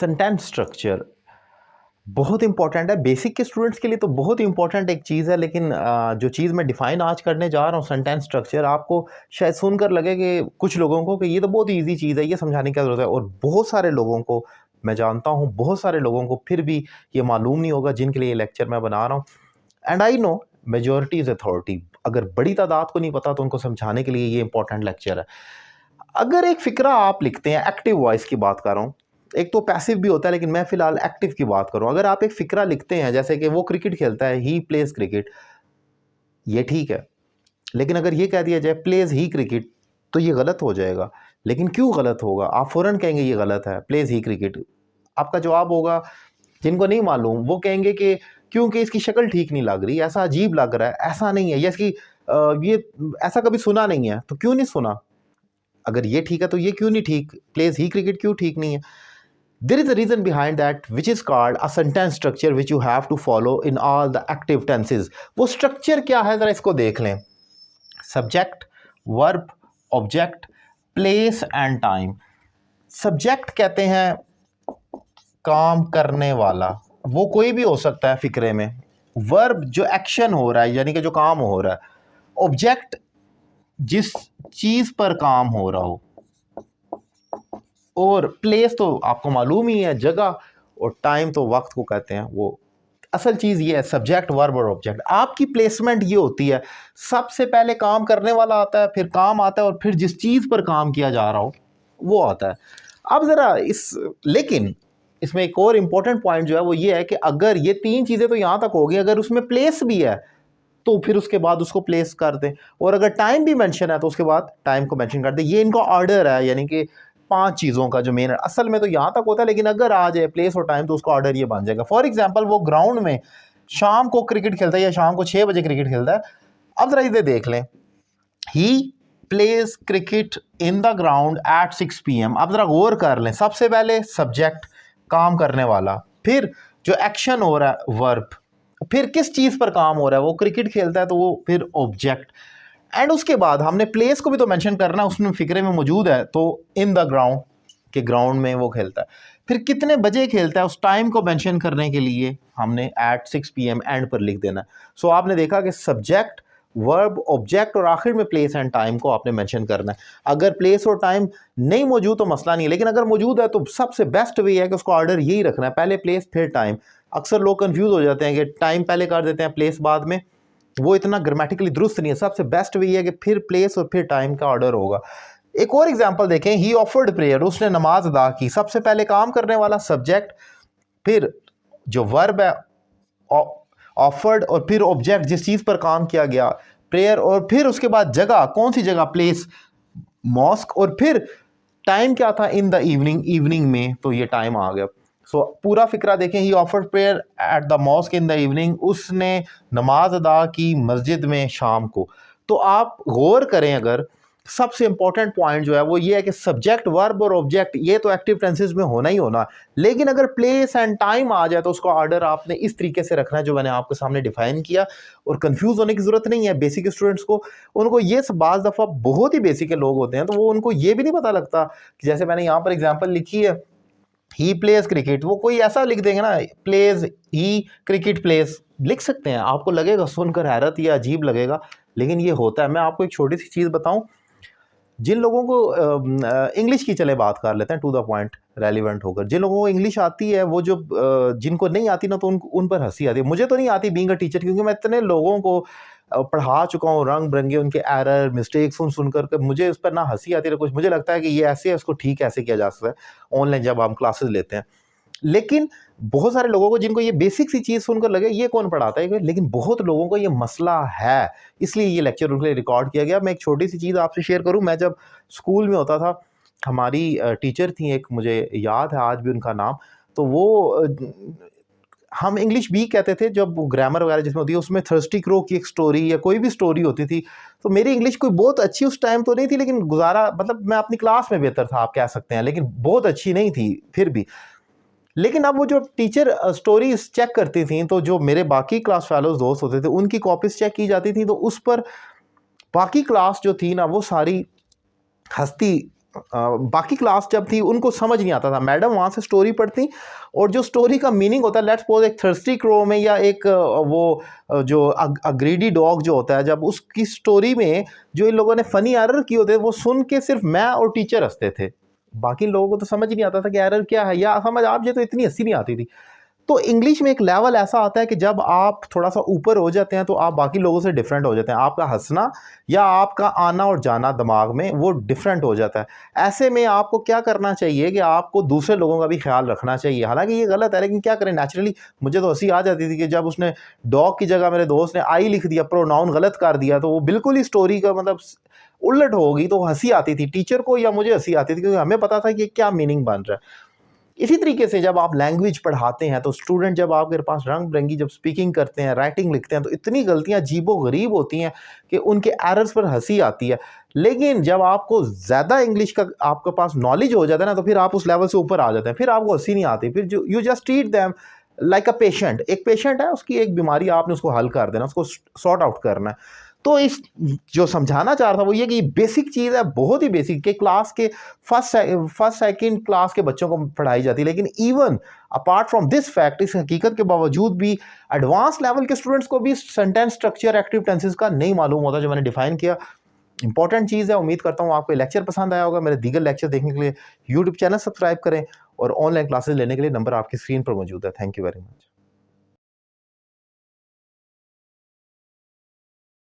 Sentence structure बहुत important है। Basic के स्टूडेंट्स के लिए तो बहुत इंपॉर्टेंट एक चीज़ है, लेकिन जो चीज़ मैं डिफ़ाइन आज करने जा रहा हूँ सेंटेंस स्ट्रक्चर, आपको शायद सुनकर लगे कि कुछ लोगों को कि ये तो बहुत ईजी चीज़ है, ये समझाने की ज़रूरत है। और बहुत सारे लोगों को मैं जानता हूँ, बहुत सारे लोगों को फिर भी ये मालूम नहीं होगा जिनके लिए ये लेक्चर मैं बना रहा हूँ। And I know majority is authority. अगर बड़ी तादाद को नहीं पता तो उनको समझाने के लिए ये इंपॉर्टेंट लेक्चर है। अगर एक फ़िक्रा आप लिखते हैं, एक्टिव वॉइस की बात कर रहा हूँ, एक तो पैसिव भी होता है लेकिन मैं फ़िलहाल एक्टिव की बात करूँ। अगर आप एक फ़िक्रा लिखते हैं जैसे कि वो क्रिकेट खेलता है, ही प्लेज़ क्रिकेट, ये ठीक है। लेकिन अगर ये कह दिया जाए प्लेज़ ही क्रिकेट, तो ये गलत हो जाएगा। लेकिन क्यों गलत होगा? आप फ़ौरन कहेंगे ये गलत है, प्लेज़ ही क्रिकेट। आपका जवाब होगा, जिनको नहीं मालूम वो कहेंगे कि क्योंकि इसकी शक्ल ठीक नहीं लग रही, ऐसा अजीब लग रहा है, ऐसा नहीं है, या इसकी ये ऐसा कभी सुना नहीं है, तो क्यों नहीं सुना? अगर ये ठीक है तो ये क्यों नहीं ठीक? प्लेज़ ही क्रिकेट क्यों ठीक नहीं है? There is a reason behind that, which is called a sentence structure, which you have to follow in all the active tenses. वो structure क्या है, ज़रा इसको देख लें। Subject, verb, object, place and time. Subject कहते हैं काम करने वाला, वो कोई भी हो सकता है फिक्रे में। Verb जो एक्शन हो रहा है, यानी कि जो काम हो रहा है। Object जिस चीज़ पर काम हो रहा हो। और प्लेस तो आपको मालूम ही है, जगह। और टाइम तो वक्त को कहते हैं। वो असल चीज़ ये है, सब्जेक्ट, वर्ब और ऑब्जेक्ट। आपकी प्लेसमेंट ये होती है, सबसे पहले काम करने वाला आता है, फिर काम आता है, और फिर जिस चीज़ पर काम किया जा रहा हो वो आता है। अब ज़रा लेकिन इसमें एक और इम्पोर्टेंट पॉइंट जो है वो ये है कि अगर ये तीन चीज़ें तो यहाँ तक हो गई, अगर उसमें प्लेस भी है तो फिर उसके बाद उसको प्लेस कर दें, और अगर टाइम भी मेंशन है तो उसके बाद टाइम को मेंशन कर दें। ये इनका ऑर्डर है, यानी कि 5 चीज़ों का जो मेन है। असल में तो यहाँ तक होता है, लेकिन अगर आ जाए प्लेस और टाइम तो उसका ऑर्डर ये बन जाएगा। फॉर एग्जांपल, वो ग्राउंड में शाम को क्रिकेट खेलता है या शाम को 6 बजे क्रिकेट खेलता है। अब जरा इसे देख लें, he plays cricket in the ground eight 6 PM। अब जरा गौर कर लें, सबसे पहले सब्जेक्ट, काम करने वाला, फिर जो एक्शन हो रहा है वर्ब, फिर किस चीज़ पर काम हो रहा है, वो क्रिकेट खेलता है तो वो फिर ऑब्जेक्ट, एंड उसके बाद हमने प्लेस को भी तो मेंशन करना, उसमें फिक्रे में मौजूद है, तो इन द ग्राउंड, के ग्राउंड में वो खेलता है। फिर कितने बजे खेलता है, उस टाइम को मेंशन करने के लिए हमने एट 6 PM एंड पर लिख देना। सो आपने देखा कि सब्जेक्ट, वर्ब, ऑब्जेक्ट और आखिर में प्लेस एंड टाइम को आपने मेंशन करना है। अगर प्लेस और टाइम नहीं मौजूद तो मसला नहीं है, लेकिन अगर मौजूद है तो सबसे बेस्ट वे है कि उसको ऑर्डर यही रखना है, पहले प्लेस फिर टाइम। अक्सर लोग कंफ्यूज हो जाते हैं कि टाइम पहले कर देते हैं प्लेस बाद में, वो इतना ग्रामेटिकली दुरुस्त नहीं है। सबसे बेस्ट वे है कि फिर प्लेस और फिर टाइम का ऑर्डर होगा। एक और एग्जांपल देखें, ही ऑफर्ड प्रेयर, उसने नमाज अदा की। सबसे पहले काम करने वाला सब्जेक्ट, फिर जो वर्ब है ऑफर्ड, और फिर ऑब्जेक्ट जिस चीज़ पर काम किया गया प्रेयर, और फिर उसके बाद जगह, कौन सी जगह, प्लेस मॉस्क, और फिर टाइम क्या था, इन द इवनिंग, इवनिंग में, तो ये टाइम आ गया। सो पूरा फिक्रा देखें, ही offered prayer at the mosque in the evening, उसने नमाज अदा की मस्जिद में शाम को। तो आप गौर करें, अगर सबसे इंपॉर्टेंट पॉइंट जो है वो ये है कि सब्जेक्ट, वर्ब और ऑब्जेक्ट ये तो एक्टिव टेंसेस में होना ही होना, लेकिन अगर प्लेस एंड टाइम आ जाए तो उसका ऑर्डर आपने इस तरीके से रखना है जो मैंने आपके सामने डिफाइन किया। और कंफ्यूज होने की जरूरत नहीं है। बेसिक स्टूडेंट्स को, उनको ये बाज़ दफ़ा बहुत ही बेसिक के लोग होते हैं तो वो उनको ये भी नहीं पता लगता कि जैसे मैंने यहाँ पर एग्जाम्पल लिखी है, ही प्लेज क्रिकेट, वो कोई ऐसा लिख देंगे ना, प्लेज ही क्रिकेट प्लेज लिख सकते हैं। आपको लगेगा सुनकर हैरत या अजीब लगेगा, लेकिन ये होता है। मैं आपको एक छोटी सी चीज़ बताऊं, जिन लोगों को इंग्लिश की, चले बात कर लेते हैं टू द पॉइंट, रेलिवेंट होकर, जिन लोगों को इंग्लिश आती है, वो जो जिनको नहीं आती ना, तो उन पर हंसी आती है। मुझे तो नहीं आती बीइंग अ टीचर, क्योंकि मैं इतने लोगों को पढ़ा चुका हूँ, रंग बिरंगे उनके एरर, मिस्टेक सुन कर मुझे उस पर ना हंसी आती है कुछ। मुझे लगता है कि ये ऐसे है, उसको ठीक ऐसे किया जा सकता है ऑनलाइन जब हम क्लासेस लेते हैं। लेकिन बहुत सारे लोगों को जिनको ये बेसिक सी चीज़ सुनकर लगे ये कौन पढ़ाता है, लेकिन बहुत लोगों को ये मसला है, इसलिए ये लेक्चर उनके लिए रिकॉर्ड किया गया। मैं एक छोटी सी चीज़ आपसे शेयर करूं, मैं जब स्कूल में होता था, हमारी टीचर थी एक, मुझे याद है आज भी उनका नाम, तो वो हम इंग्लिश भी कहते थे, जब ग्रामर वगैरह जिसमें होती है उसमें थर्स्टी क्रो की एक स्टोरी या कोई भी स्टोरी होती थी, तो मेरी इंग्लिश कोई बहुत अच्छी उस टाइम तो नहीं थी, लेकिन गुजारा, मतलब मैं अपनी क्लास में बेहतर था आप कह सकते हैं, लेकिन बहुत अच्छी नहीं थी फिर भी। लेकिन अब वो जो टीचर स्टोरीज चेक करती थी, तो जो मेरे बाकी क्लास फेलोज दोस्त होते थे उनकी कॉपीज चेक की जाती थी, तो उस पर बाकी क्लास जो थी ना वो सारी हंसती बाकी क्लास जब थी उनको समझ नहीं आता था, मैडम वहाँ से स्टोरी पढ़ती और जो स्टोरी का मीनिंग होता है, लेट्स सपोज एक थर्स्टी क्रो में या एक जो ग्रीडी डॉग जो होता है, जब उसकी स्टोरी में जो इन लोगों ने फ़नी एरर किए होते वो सुन के सिर्फ मैं और टीचर हंसते थे, बाकी लोगों को तो समझ ही नहीं आता था कि एरर क्या है, या समझ आप जो तो इतनी हंसी नहीं आती थी। तो इंग्लिश में एक लेवल ऐसा आता है कि जब आप थोड़ा सा ऊपर हो जाते हैं तो आप बाकी लोगों से डिफरेंट हो जाते हैं, आपका हंसना या आपका आना और जाना दिमाग में वो डिफरेंट हो जाता है। ऐसे में आपको क्या करना चाहिए कि आपको दूसरे लोगों का भी ख्याल रखना चाहिए, हालांकि ये गलत है लेकिन क्या करें, नेचुरली मुझे तो हंसी आ जाती थी कि जब उसने डॉग की जगह मेरे दोस्त ने आई लिख दिया, प्रोनाउन गलत कर दिया, तो वो बिल्कुल ही स्टोरी का मतलब उलट होगी, तो हंसी आती थी टीचर को या मुझे हंसी आती थी, क्योंकि हमें पता था कि क्या मीनिंग बन रहा है। इसी तरीके से जब आप लैंग्वेज पढ़ाते हैं तो स्टूडेंट जब आपके पास रंग बिरंगी जब स्पीकिंग करते हैं, राइटिंग लिखते हैं, तो इतनी गलतियां अजीबो गरीब होती हैं कि उनके एरर्स पर हंसी आती है। लेकिन जब आपको ज़्यादा इंग्लिश का आपके पास नॉलेज हो जाता है ना, तो फिर आप उस लेवल से ऊपर आ जाते हैं, फिर आपको हंसी नहीं आती, फिर जो you just treat them like a patient. एक पेशेंट है, उसकी एक बीमारी, आपने उसको हल कर देना, उसको सॉर्ट आउट करना है। तो इस जो समझाना चाह रहा था वो ये कि बेसिक चीज़ है, बहुत ही बेसिक, के क्लास के फर्स्ट सेकंड क्लास के बच्चों को पढ़ाई जाती है, लेकिन even apart from this fact, इस हकीकत के बावजूद भी एडवांस लेवल के स्टूडेंट्स को भी सेंटेंस स्ट्रक्चर, एक्टिव टेंसेस का नहीं मालूम होता, जो मैंने डिफाइन किया। इंपॉर्टेंट चीज़ है। उम्मीद करता हूँ आपको लेक्चर पसंद आया होगा। मेरे दीगर लेक्चर देखने के लिए यूट्यूब चैनल सब्सक्राइब करें और ऑनलाइन क्लासेस लेने के लिए नंबर आपकी स्क्रीन पर मौजूद है। Thank you very much.